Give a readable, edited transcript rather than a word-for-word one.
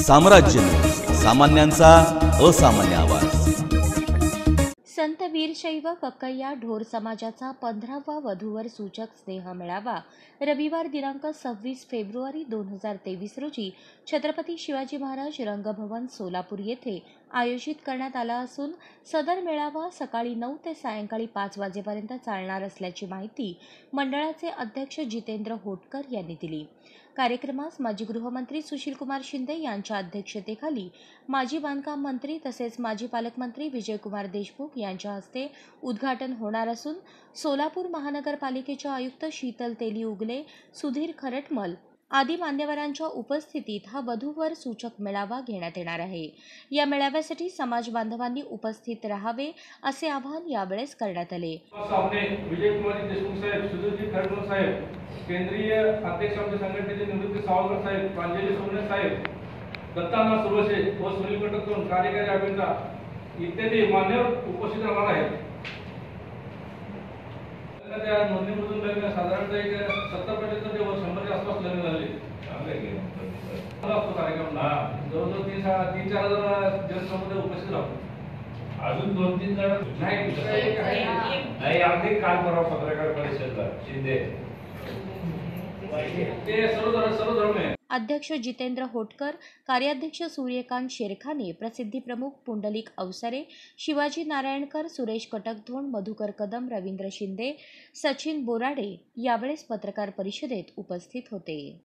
साम्राज्य सामान्यांचा असामान्य आवाज। संत वीरशैव कक्कय्या ढोर समाजाचा 15वा वधूवर सूचक स्नेह मेळावा रविवार दिनांक 26 फेब्रुवारी 2023 रोजी छत्रपती शिवाजी महाराज रंगभवन सोलापूर येथे आयोजित करण्यात आला असून सदर मेळावा सकाळी 9 ते सायंकाळी 5 वाजेपर्यंत चालणार असल्याची माहिती मंडळाचे अध्यक्ष जितेंद्र होटकर यांनी दिली। कार्यक्रमास माजी गृहमंत्री सुशीलकुमार शिंदे यांच्या अध्यक्षतेखाली माजी बांधकाम मंत्री तसेच माजी पालकमंत्री विजयकुमार देशमुख यांच्या हस्ते उद्घाटन होणार असून सोलापूर महानगरपालिकेच्या आयुक्त शीतल तेली उगले, सुधीर खरटमल आदी मान्यवरांच्या उपस्थितीत हा वधूवर सूचक मेळावा घेण्यात येणार आहे। या मेळाव्यासाठी समाज बांधवांनी उपस्थित राहावे असे आवाहन यावेळेस करण्यात आले। विजयकुमार देशमुख साहेब, सुधीर खरटमल साहेब, केंद्रीय अध्यक्ष आमच्या संघटनेचे निवृत्ती सावरकर साहेब, प्रांजली सोमने साहेब, दत्ताना सुरवसे व सुनील कटकतोन कार्यकारी अभियंता इत्यादी मान्यवर उपस्थित राहणार आहेत। त्या नोंदणीमधून लग्न साधारणतः एक 70% ते 100च्या आसपास लग्न झाले। कार्यक्रम जवळजवळ 3-4 हजार जनसमुदाय उपस्थित राहतो। अजून 2-3 जण नाही अगदी काल परवा पत्रकार परिषदेला शिंदे ते सर्व धर्म आहे। अध्यक्ष जितेंद्र होटकर, कार्याध्यक्ष सूर्यकांत शेरखाने, प्रसिद्धी प्रमुख पुंडलिक अवसरे, शिवाजी नारायणकर, सुरेश कटकधोण, मधुकर कदम, रवींद्र शिंदे, सचिन बोराडे यावेळेस पत्रकार परिषदेत उपस्थित होते।